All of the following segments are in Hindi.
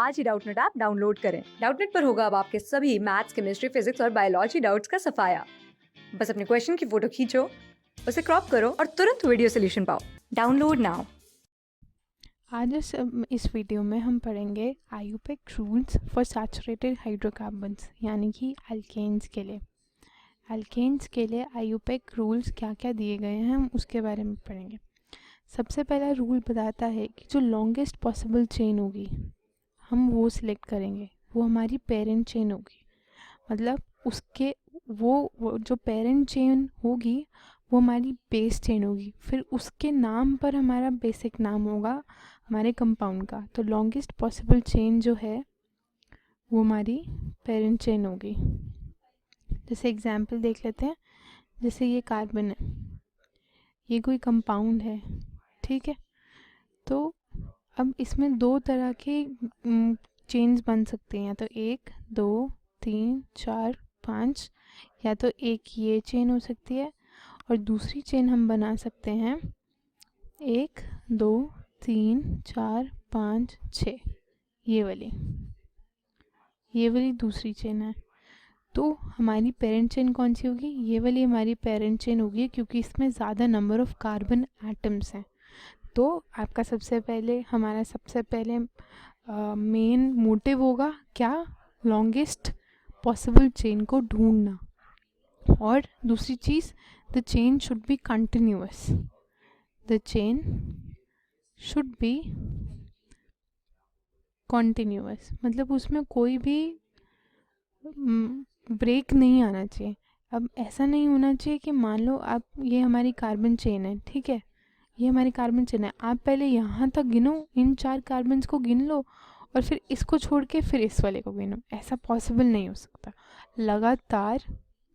आज ही डाउटनेट ऐप डाउनलोड करें। डाउटनेट पर होगा अब आपके सभी मैथ्स, केमिस्ट्री, फिजिक्स और बायोलॉजी डाउट्स का सफाया। बस अपने क्वेश्चन की फोटो खींचो, उसे क्रॉप करो और तुरंत वीडियो सोल्यूशन पाओ। Download now. आज इस वीडियो में हम पढ़ेंगे IUPAC rules for saturated hydrocarbons यानी कि एल्केन्स के लिए। एल्केन्स के लिए आयुपेक रूल्स क्या क्या दिए गए हैं हम उसके बारे में पढ़ेंगे। सबसे पहला रूल बताता है कि जो लॉन्गेस्ट पॉसिबल चेन होगी हम वो सिलेक्ट करेंगे, वो हमारी पेरेंट चेन होगी। मतलब उसके वो जो पेरेंट चेन होगी वो हमारी बेस चेन होगी, फिर उसके नाम पर हमारा बेसिक नाम होगा हमारे कंपाउंड का। तो लॉन्गेस्ट पॉसिबल चेन जो है वो हमारी पेरेंट चेन होगी। जैसे एग्जांपल देख लेते हैं। जैसे ये कार्बन है, ये कोई कंपाउंड है, ठीक है। तो अब इसमें दो तरह के चेन्स बन सकते हैं, या तो 1 2 3 4 5, या तो एक ये चेन हो सकती है और दूसरी चेन हम बना सकते हैं 1 2 3 4 5 6, ये वाली दूसरी चेन है। तो हमारी पेरेंट चेन कौन सी होगी? ये वाली हमारी पेरेंट चेन होगी, क्योंकि इसमें ज़्यादा नंबर ऑफ कार्बन एटम्स हैं। तो आपका हमारा सबसे पहले मेन मोटिव होगा क्या? लॉन्गेस्ट पॉसिबल चेन को ढूंढना। और दूसरी चीज़, the chain should be continuous. The chain should be continuous, मतलब उसमें कोई भी ब्रेक नहीं आना चाहिए। अब ऐसा नहीं होना चाहिए कि मान लो आप, ये हमारी कार्बन चेन है, ठीक है, ये हमारी कार्बन चेन है, आप पहले यहाँ तक गिनो, इन 4 कार्बन्स को गिन लो और फिर इसको छोड़ के फिर इस वाले को गिनो। ऐसा पॉसिबल नहीं हो सकता। लगातार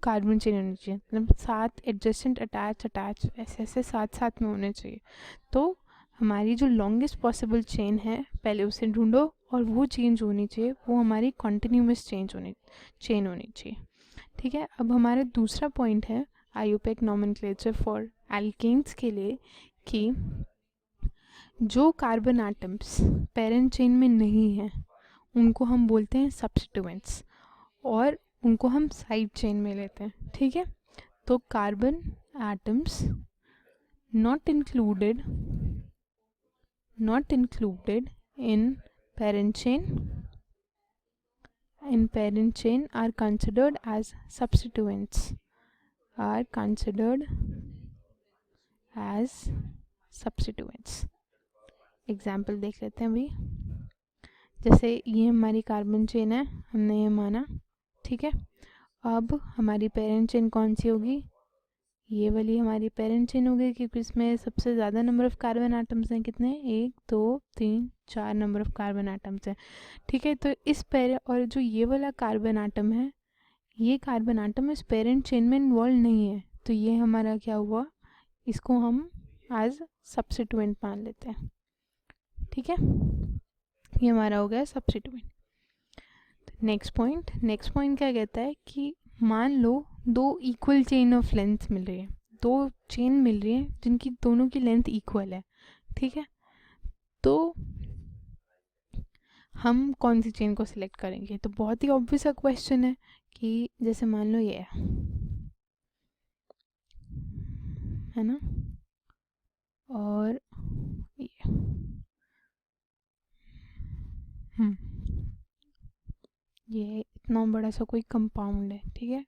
कार्बन चेन होनी चाहिए, मतलब 7 एडजेसेंट अटैच ऐसे ऐसे साथ साथ में होने चाहिए। तो हमारी जो लॉन्गेस्ट पॉसिबल चेन है पहले उसे ढूंढो, और वो चेंज होनी चाहिए, वो हमारी कॉन्टिन्यूस चेन होनी चाहिए, ठीक है। अब हमारा दूसरा पॉइंट है आयुपेक नॉमेनक्लेचर फॉर एल्केन्स के लिए, कि जो कार्बन एटम्स पेरेंट चेन में नहीं हैं उनको हम बोलते हैं सब्स्टिट्यूएंट्स, और उनको हम साइड चेन में लेते हैं, ठीक है। तो carbon atoms not included in parent chain are considered as substituents, example देख लेते हैं अभी। जैसे ये हमारी कार्बन चेन है, हमने ये माना, ठीक है। अब हमारी पेरेंट चेन कौन सी होगी? ये वाली हमारी पेरेंट चेन होगी, क्योंकि इसमें सबसे ज़्यादा नंबर ऑफ़ कार्बन एटम्स हैं। कितने? 1 2 3 4 नंबर ऑफ़ कार्बन एटम्स हैं, ठीक है। तो और जो ये वाला कार्बन एटम है, ये कार्बन एटम इस पेरेंट चेन में इन्वॉल्व नहीं है, तो ये हमारा क्या हुआ? इसको हम एज सब्स्टिट्यूएंट मान लेते हैं, ठीक है। ये हमारा हो गया सब्स्टिट्यूएंट। नेक्स्ट पॉइंट क्या कहता है कि मान लो 2 इक्वल चेन ऑफ लेंथ मिल रही है, 2 चेन मिल रही है जिनकी दोनों की लेंथ इक्वल है, ठीक है। तो हम कौन सी चेन को सिलेक्ट करेंगे? तो बहुत ही ऑब्वियस सा क्वेश्चन है कि जैसे मान लो ये है ना, और ये इतना बड़ा सा कोई कंपाउंड है, ठीक है।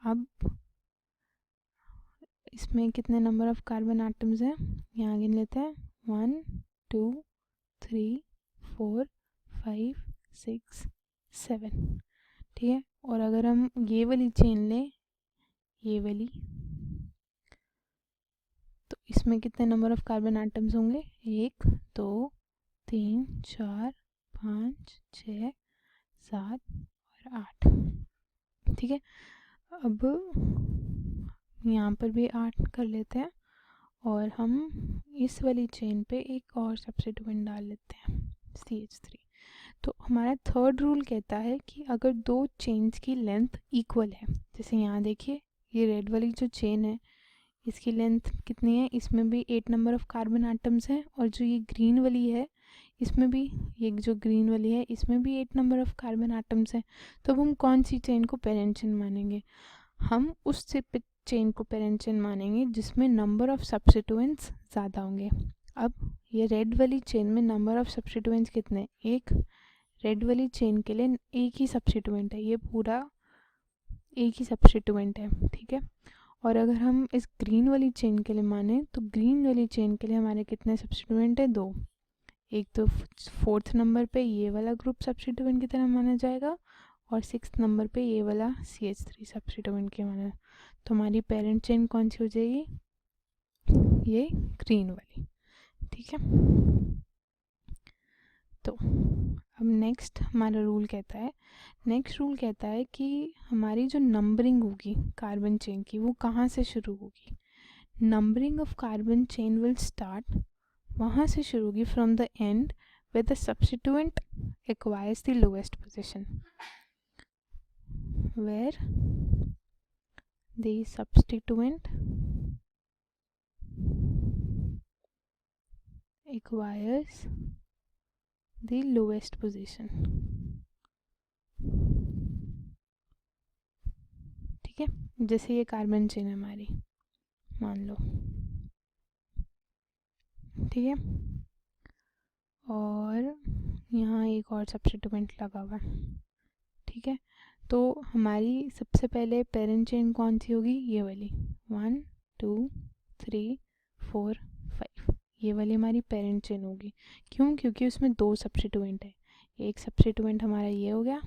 अब इसमें कितने नंबर ऑफ कार्बन एटम्स हैं? यहाँ गिन लेते हैं, 1 2 3 4 5 6 7, ठीक है। और अगर हम ये वाली चेन लें, ये वाली, तो इसमें कितने नंबर ऑफ कार्बन एटम्स होंगे? 1 2 3 4 5 6 7 और 8, ठीक है। अब यहाँ पर भी 8 कर लेते हैं, और हम इस वाली चेन पे एक और सब्स्टिट्यूएंट डाल लेते हैं, CH3। तो हमारा थर्ड रूल कहता है कि अगर 2 चेन्स की लेंथ इक्वल है, जैसे यहाँ देखिए ये रेड वाली जो चेन है इसकी लेंथ कितनी है? इसमें भी 8 नंबर ऑफ कार्बन एटम्स हैं, और जो ये ग्रीन वाली है इसमें भी ये जो ग्रीन वाली है इसमें भी 8 नंबर ऑफ कार्बन एटम्स हैं। तो अब हम कौन सी चेन को पेरेंट चेन मानेंगे? हम उस चेन को पेरेंट चेन मानेंगे जिसमें नंबर ऑफ सब्स्टिट्यूएंट्स ज़्यादा होंगे। अब ये रेड वाली चेन में नंबर ऑफ सब्स्टिट्यूएंट्स कितने? एक। रेड वाली चेन के लिए एक ही सब्स्टिट्यूएंट है, ये पूरा एक ही सब्स्टिट्यूएंट है, ठीक है। और अगर हम इस ग्रीन वाली चेन के लिए माने तो ग्रीन वाली चेन के लिए हमारे कितने सब्स्टिट्यूएंट है? 2। एक तो 4th नंबर पे ये वाला ग्रुप सब्स्टिट्यूएंट की तरह माना जाएगा और 6th नंबर पे ये वाला CH3 सब्स्टिट्यूएंट के माना। तो हमारी पेरेंट चेन कौन सी हो जाएगी? ये ग्रीन वाली, ठीक है। तो अब नेक्स्ट हमारा रूल कहता है कि हमारी जो नंबरिंग होगी कार्बन चेन की वो कहाँ से शुरू होगी? Numbering of carbon chain will start, वहाँ से शुरू होगी from the end where the substituent acquires the lowest position, where the substituent acquires the lowest position, ठीक है। जैसे ये कार्बन चेन है हमारी, मान लो, ठीक है, और यहाँ एक और सब्स्टिट्यूएंट लगा हुआ है, ठीक है। तो हमारी सबसे पहले पेरेंट चेन कौन सी होगी? ये वाली 1 2 3 4 5, ये वाली हमारी पेरेंट चेन होगी। क्यों? क्योंकि उसमें 2 सब्स्टिट्यूएंट है, एक सब्स्टिट्यूएंट हमारा ये हो गया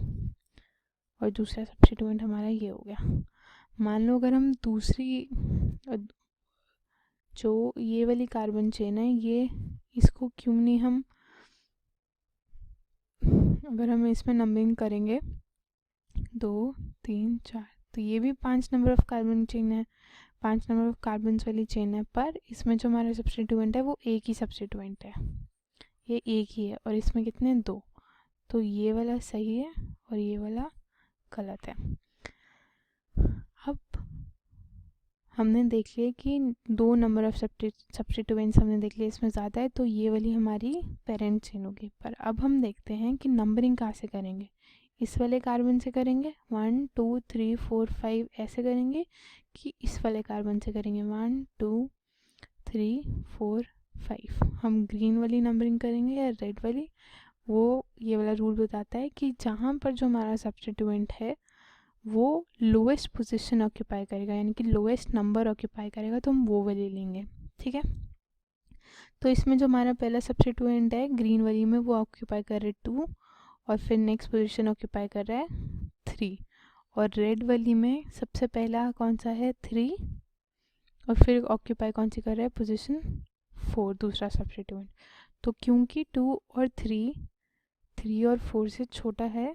और दूसरा सब्स्टिट्यूएंट हमारा ये हो गया। मान लो अगर हम दूसरी जो ये वाली कार्बन चेन है, ये इसको क्यों नहीं हम, अगर हम इसमें नंबरिंग करेंगे 2 3 4, तो ये भी 5 नंबर ऑफ कार्बन चेन है, 5 नंबर ऑफ कार्बन वाली चेन है, पर इसमें जो हमारा सब्स्टिट्यूएंट है वो एक ही सब्स्टिट्यूएंट है, ये एक ही है, और इसमें कितने? 2। तो ये वाला सही है और ये वाला गलत है। अब हमने देख लिया कि 2 नंबर ऑफ सब्स्टिट्यूएंट्स हमने देख लिया, इसमें ज़्यादा है, तो ये वाली हमारी पेरेंट चेन होगी। पर अब हम देखते हैं कि नंबरिंग कहाँ से करेंगे। इस वाले कार्बन से करेंगे 1 2 3 4 5, ऐसे करेंगे कि इस वाले कार्बन से करेंगे 1 2 3 4 5। हम ग्रीन वाली नंबरिंग करेंगे या रेड वाली, वो ये वाला रूल बताता है कि जहाँ पर जो हमारा सब्स्टिट्यूएंट है वो लोएस्ट पोजीशन ऑक्यूपाई करेगा, यानी कि लोएस्ट नंबर ऑक्यूपाई करेगा, तो हम वो वाली लेंगे, ठीक है। तो इसमें जो हमारा पहला सब्स्टिट्यूएंट है ग्रीन वाली में, वो ऑक्यूपाई कर रहा है 2, और फिर नेक्स्ट पोजीशन ऑक्यूपाई कर रहा है 3, और रेड वाली में सबसे पहला कौन सा है? 3, और फिर ऑक्यूपाई कौन सी कर रहा है? पोजीशन 4, दूसरा सब्स्टिट्यूएंट। तो क्योंकि 2 और 3 और 4 से छोटा है,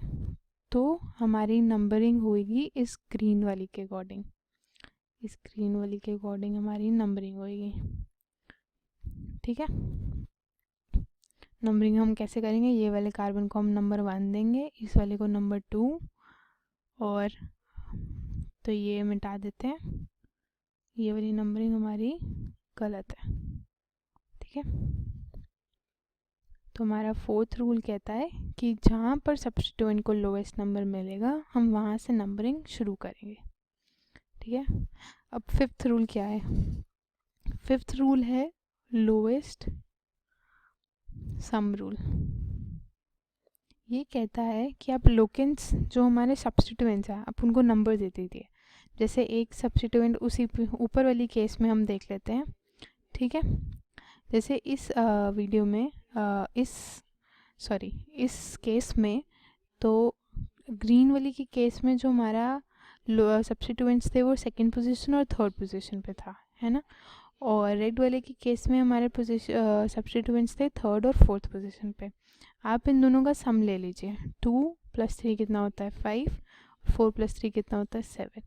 तो हमारी नंबरिंग होएगी इस ग्रीन वाली के अकॉर्डिंग, इस ग्रीन वाली के अकॉर्डिंग हमारी नंबरिंग होएगी, ठीक है। नंबरिंग हम कैसे करेंगे? ये वाले कार्बन को हम नंबर 1 देंगे, इस वाले को नंबर 2, और तो ये मिटा देते हैं, ये वाली नंबरिंग हमारी गलत है, ठीक है। तो हमारा 4th रूल कहता है कि जहाँ पर सब्स्टिट्यूएंट को लोएस्ट नंबर मिलेगा हम वहाँ से नंबरिंग शुरू करेंगे, ठीक है। अब 5th रूल क्या है? 5th रूल है लोएस्ट सम रूल। ये कहता है कि आप लोकेंट्स जो हमारे सब्स्टिट्यूएंट्स हैं आप उनको नंबर दे दीजिए। जैसे एक सब्स्टिट्यूएंट उसी ऊपर वाली केस में हम देख लेते हैं, ठीक है। जैसे इस वीडियो में इस केस में तो ग्रीन वाली की केस में जो हमारा सब्स्टिट्यूएंट्स थे वो 2nd पोजीशन और 3rd पोजीशन पे था, है ना। और रेड वाले की केस में हमारे सब्स्टिट्यूएंट्स थे 3rd और 4th पोजीशन पे। आप इन दोनों का सम ले लीजिए, 2 + 3 कितना होता है? 5, 4 + 3 कितना होता है? 7।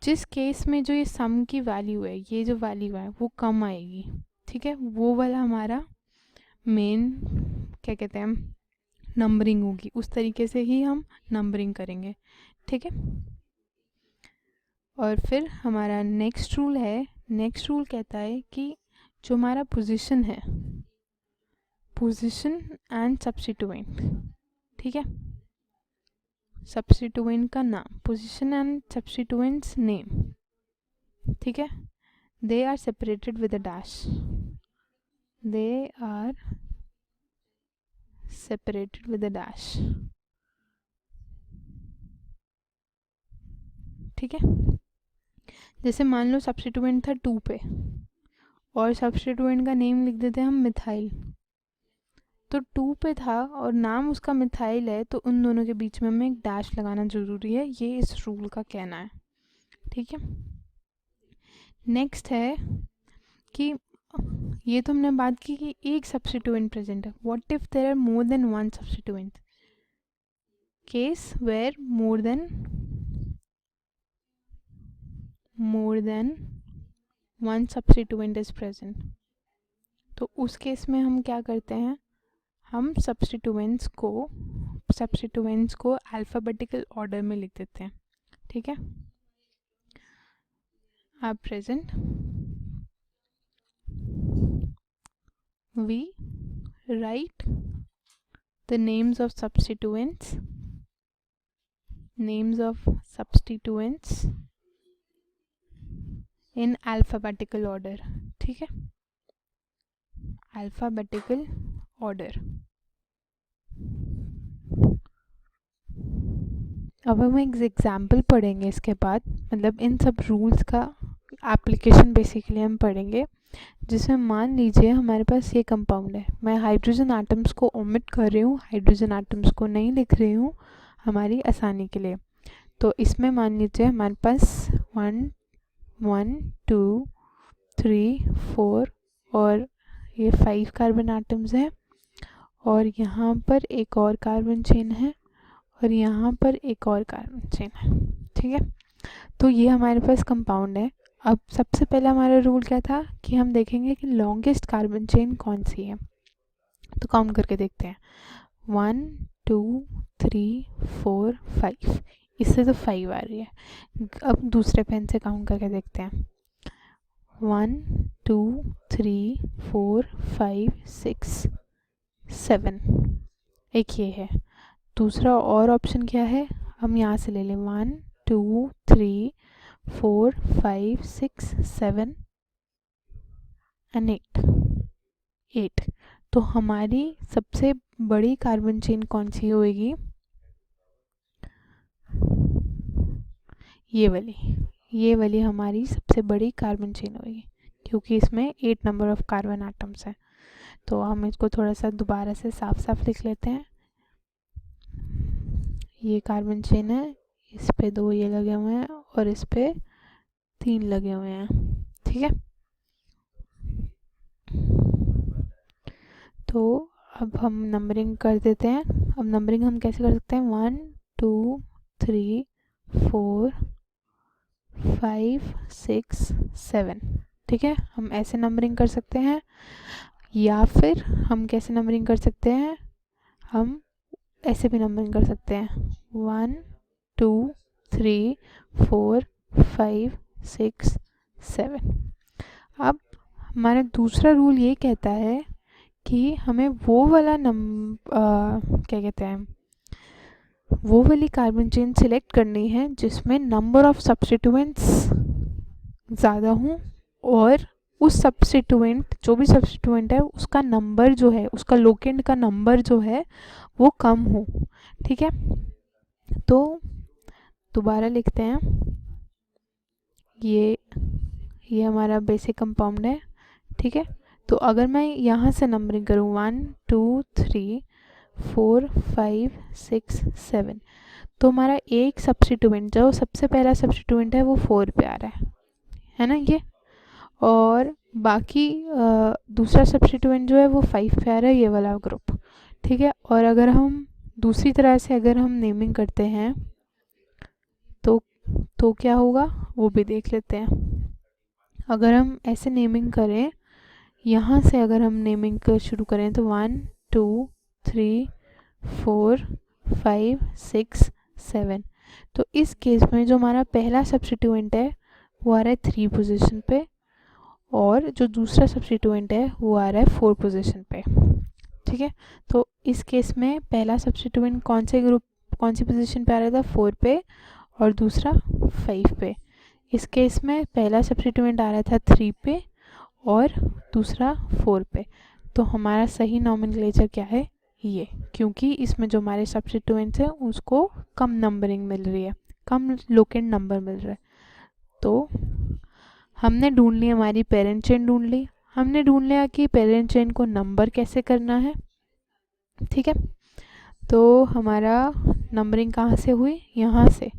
जिस केस में जो ये सम की वैल्यू है, ये जो वैल्यू है वो कम आएगी, ठीक है, वो वाला हमारा मेन क्या कहते हैं नंबरिंग होगी, उस तरीके से ही हम नंबरिंग करेंगे, ठीक है। और फिर हमारा नेक्स्ट रूल है, नेक्स्ट रूल कहता है कि जो हमारा पोजीशन है, पोजीशन एंड सब्स्टिट्यूएंट, ठीक है, सब्स्टिट्यूएंट का नाम, पोजीशन एंड सब्स्टिट्यूएंट्स नेम, ठीक है, they are separated with a dash, they are separated with a dash, ठीक है। जैसे मान लो सब्स्टिट्यूएंट था 2 पे और सब्स्टिट्यूएंट का नेम लिख देते हैं हम मिथाइल, तो 2 पे था और नाम उसका मिथाइल है, तो उन दोनों के बीच में हमें एक डैश लगाना ज़रूरी है, ये इस रूल का कहना है, ठीक है। नेक्स्ट है कि ये तो हमने बात की कि एक सब्स्टिट्यूएंट प्रेजेंट है, what if there are more than one substituent, case where more than one substituent is present, तो उस केस में हम क्या करते हैं, हम सब्स्टिट्यूएंट्स को अल्फ़ाबेटिकल ऑर्डर में लिख देते हैं, ठीक है। Are present, we write the names of substituents in alphabetical order, ठीक है, अल्फ़ाबेटिकल ऑर्डर। अब हम एक एग्जाम्पल पढ़ेंगे इसके बाद, मतलब इन सब रूल्स का एप्लीकेशन बेसिकली हम पढ़ेंगे, जिसमें मान लीजिए हमारे पास ये कंपाउंड है, मैं हाइड्रोजन एटम्स को ओमिट कर रही हूँ, हाइड्रोजन एटम्स को नहीं लिख रही हूँ हमारी आसानी के लिए। तो इसमें मान लीजिए हमारे पास 1 2 3 4 और ये 5 कार्बन एटम्स हैं, और यहाँ पर एक और कार्बन चेन है, और यहाँ पर एक और कार्बन चेन है, ठीक है। तो ये हमारे पास कंपाउंड है। अब सबसे पहला हमारा रूल क्या था कि हम देखेंगे कि लॉन्गेस्ट कार्बन चेन कौन सी है, तो काउंट करके देखते हैं, 1 2 3 4 5, इससे तो 5 आ रही है। अब दूसरे पेन से काउंट करके देखते हैं, 1 2 3 4 5 6 7, एक ये है। दूसरा और ऑप्शन क्या है, हम यहाँ से ले लें, 1 2 3 4 5 6 7 एंड 8। तो हमारी सबसे बड़ी कार्बन चेन कौन सी होएगी, ये वाली हमारी सबसे बड़ी कार्बन चेन होगी, क्योंकि इसमें 8 नंबर ऑफ कार्बन एटम्स हैं। तो हम इसको थोड़ा सा दोबारा से साफ लिख लेते हैं। ये कार्बन चेन है, इस पे 2 ये लगे हुए हैं और इस पे 3 लगे हुए हैं, ठीक है। तो अब हम नंबरिंग कर देते हैं। अब नंबरिंग हम कैसे कर सकते हैं, 1 2 3 4 5 6 7, ठीक है। हम ऐसे नंबरिंग कर सकते हैं, या फिर हम कैसे नंबरिंग कर सकते हैं, हम ऐसे भी नंबरिंग कर सकते हैं, 1 2 3 4 5 6 7। अब हमारा दूसरा रूल ये कहता है कि हमें वो वाला क्या कहते हैं, वो वाली कार्बन चेन सिलेक्ट करनी है जिसमें नंबर ऑफ सब्स्टिट्यूएंट्स ज़्यादा हों, और उस सब्स्टिट्यूएंट, जो भी सब्स्टिट्यूएंट है उसका नंबर जो है, उसका लोकेंड का नंबर जो है वो कम हो, ठीक है। तो दोबारा लिखते हैं, ये हमारा बेसिक कंपाउंड है, ठीक है। तो अगर मैं यहाँ से नंबरिंग करूँ 1 2 3 4 5 6 7, तो हमारा एक सब्स्टिट्यूएंट, जो सबसे पहला सब्स्टिट्यूएंट है वो 4 पे आ रहा है ना ये, और बाकी दूसरा सब्स्टिट्यूएंट जो है वो 5 पे आ रहा है, ये वाला ग्रुप, ठीक है। और अगर हम दूसरी तरह से अगर हम नेमिंग करते हैं तो क्या होगा वो भी देख लेते हैं। अगर हम ऐसे नेमिंग करें, यहाँ से अगर हम नेमिंग शुरू करें तो 1 2 3 4 5 6 7, तो इस केस में जो हमारा पहला सब्स्टिट्यूएंट है वो आ रहा है 3 पोजीशन पे, और जो दूसरा सब्स्टिट्यूएंट है वो आ रहा है 4 पोजीशन पे, ठीक है। तो इस केस में पहला सब्स्टिट्यूएंट कौन सी पोजीशन पे आ रहा था, 4 पे, और दूसरा 5 पे। इस केस में पहला सब्स्टिट्यूएंट आ रहा था 3 पे और दूसरा 4 पे। तो हमारा सही नॉमेनक्लेचर क्या है, ये, क्योंकि इसमें जो हमारे सब्स्टिट्यूएंट्स हैं उसको कम नंबरिंग मिल रही है, कम लोकेंट नंबर मिल रहा है। तो हमने ढूंढ ली, हमारी पेरेंट चेन ढूंढ ली, हमने ढूंढ लिया कि पेरेंट चेन को नंबर कैसे करना है। ठीक है, तो हमारा नंबरिंग कहाँ से हुई, यहाँ से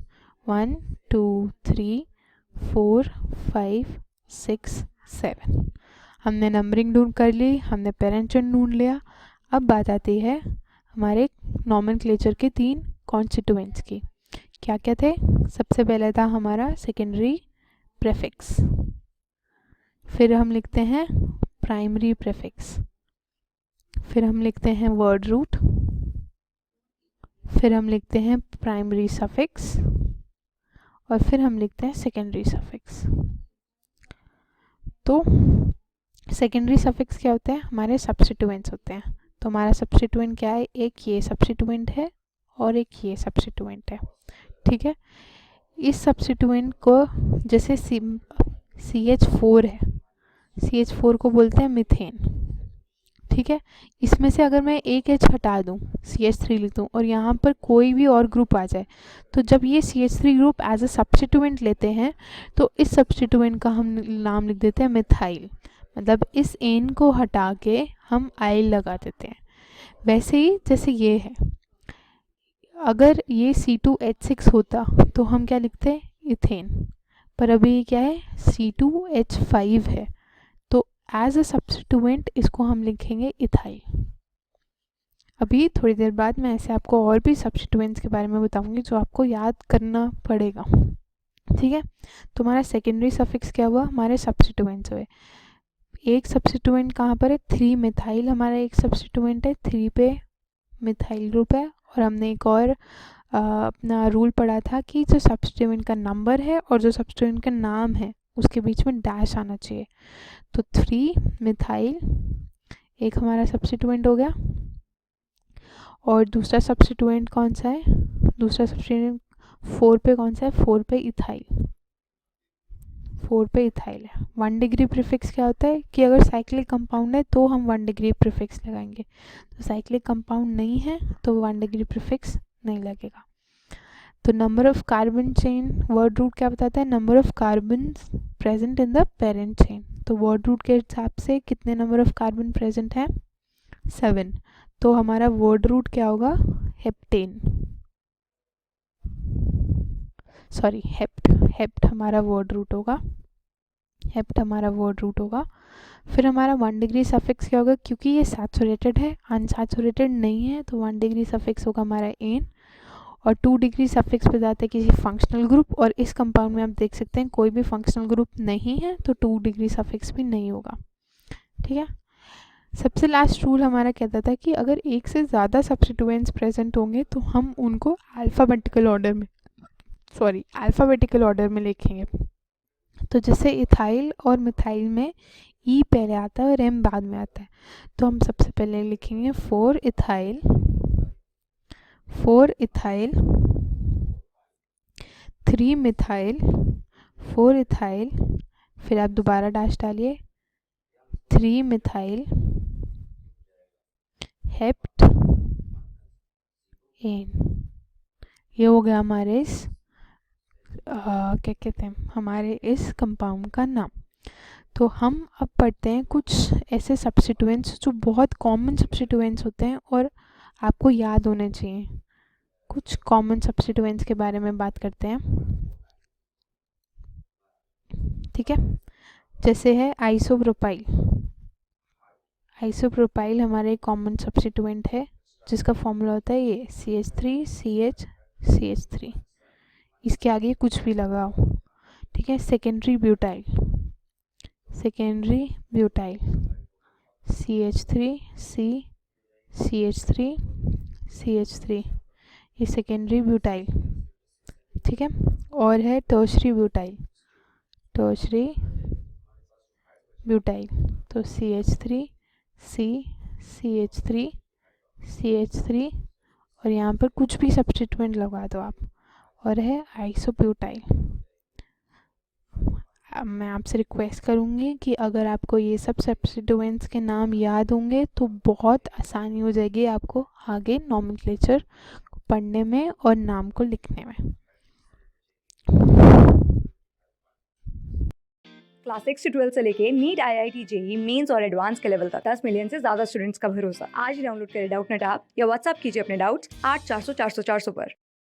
1 2 3 4 5 6 7। हमने नंबरिंग ढूंढ कर ली, हमने पेरेंट चेन ढूंढ लिया। अब बात आती है हमारे नॉमेनक्लेचर के 3 कॉन्स्टिट्यूएंट्स की। क्या क्या थे, सबसे पहले था हमारा सेकेंडरी प्रीफिक्स, फिर हम लिखते हैं प्राइमरी प्रीफिक्स, फिर हम लिखते हैं वर्ड रूट, फिर हम लिखते हैं प्राइमरी सफिक्स, और फिर हम लिखते हैं सेकेंडरी सफिक्स। तो सेकेंडरी सफिक्स क्या होते हैं, हमारे सब्स्टिट्यूएंट्स होते हैं। तो हमारा सब्स्टिट्यूएंट क्या है, एक ये सब्स्टिट्यूएंट है और एक ये सब्स्टिट्यूएंट है। ठीक है, इस सब्स्टिट्यूएंट को जैसे CH4 है, CH4 को बोलते हैं मीथेन। ठीक है, इसमें से अगर मैं एक H हटा दूं, CH3 लिख दूं, और यहाँ पर कोई भी और ग्रुप आ जाए, तो जब ये CH3 group as a substituent लेते हैं तो इस सब्स्टिट्यूएंट का हम नाम लिख देते हैं मिथाइल। मतलब इस एन को हटा के हम आइल लगा देते हैं। वैसे ही जैसे ये है, अगर ये C2H6 होता तो हम क्या लिखते हैं, इथेन, पर अभी ये क्या है, C2H5 है, तो एज अ सब्स्टिट्यूएंट इसको हम लिखेंगे इथाइल। अभी थोड़ी देर बाद मैं ऐसे आपको और भी सब्स्टिट्यूएंट्स के बारे में बताऊंगी जो आपको याद करना पड़ेगा। ठीक है, तो हमारा सेकेंडरी सफिक्स क्या हुआ, हमारे सब्स्टिट्यूएंट्स हुए। एक सब्स्टिट्यूएंट कहाँ पर है, 3 मिथाइल हमारा एक सब्स्टिट्यूएंट है, 3 पे मिथाइल ग्रुप है। और हमने एक और अपना रूल पढ़ा था कि जो सब्स्टिट्यूएंट का नंबर है और जो सब्स्टिट्यूएंट का नाम है उसके बीच में डैश आना चाहिए। तो 3 मिथाइल एक हमारा सब्स्टिट्यूएंट हो गया, और दूसरा सब्स्टिट्यूएंट कौन सा है, दूसरा सब्स्टिट्यूएंट 4 पे कौन सा है, 4 पे इथाइल, 4 पे इथाइल है। 1 डिग्री प्रीफिक्स क्या होता है कि अगर साइक्लिक कंपाउंड है तो हम 1 डिग्री प्रीफिक्स लगाएंगे, तो साइक्लिक कंपाउंड नहीं है तो 1 डिग्री प्रीफिक्स नहीं लगेगा। तो number of carbon chain, word root क्या बताता है, number of carbon present in the parent chain. तो वर्ड रूट के हिसाब से कितने नंबर ऑफ कार्बन प्रेजेंट है, 7। तो हमारा वर्ड रूट क्या होगा, हेप्टेन, सॉरी हेप्ट हमारा वर्ड रूट होगा, हेप्ट हमारा वर्ड रूट होगा। फिर हमारा 1 डिग्री सफिक्स क्या होगा, क्योंकि ये सैचुरेटेड है, अनसैचुरेटेड नहीं है, तो 1 डिग्री सफिक्स होगा हमारा एन। और 2 डिग्री सफिक्स पे जाते हैं किसी फंक्शनल ग्रुप, और इस कंपाउंड में आप देख सकते हैं कोई भी फंक्शनल ग्रुप नहीं है, तो 2 डिग्री सफिक्स भी नहीं होगा। ठीक है, सबसे लास्ट रूल हमारा कहता था कि अगर एक से ज़्यादा सब्स्टिट्यूएंट्स प्रेजेंट होंगे तो हम उनको अल्फ़ाबेटिकल ऑर्डर में लिखेंगे। तो जैसे इथाइल और मिथाइल में ई पहले आता है और एम बाद में आता है, तो हम सबसे पहले लिखेंगे 4 इथाइल, 3 मिथाइल, 4 इथाइल, फिर आप दोबारा डैश डालिए, 3 मिथाइल, हेप्ट एन। ये हो गया हमारे इस क्या कहते हैं, हमारे इस कंपाउंड का नाम। तो हम अब पढ़ते हैं कुछ ऐसे सब्स्टिट्यूएंट्स जो बहुत कॉमन सब्स्टिट्यूएंट्स होते हैं और आपको याद होने चाहिए। कुछ कॉमन सब्स्टिट्यूएंट्स के बारे में बात करते हैं। ठीक है, जैसे है आइसोप्रोपाइल। आइसोप्रोपाइल हमारा एक कॉमन सब्स्टिट्यूएंट है जिसका फॉर्मूला होता है ये CH3 CH CH3, इसके आगे कुछ भी लगाओ। ठीक है, secondary butyl CH3 C CH3 CH3, ये सेकेंडरी ब्यूटाइल। ठीक है, और है टर्शरी ब्यूटाइल, तो CH3 C CH3 CH3 और यहाँ पर कुछ भी सब्स्टिट्यूएंट लगा दो आप, और है आइसोब्यूटाइल। अब मैं आपसे रिक्वेस्ट करूँगी कि अगर आपको ये सब सब्स्टिट्यूएंट्स के नाम याद होंगे तो बहुत आसानी हो जाएगी आपको आगे नॉमेनक्लेचर पढ़ने में और नाम को लिखने में। क्लास 6 से 12 से लेके नीट, IIT, JEE मेंस और एडवांस के लेवल तक 10 मिलियन से ज्यादा स्टूडेंट्स का भरोसा। आज ही डाउनलोड करें डाउटनेट ऐप या व्हाट्सएप कीजिए अपने डाउट्स 8400 400 400 पर।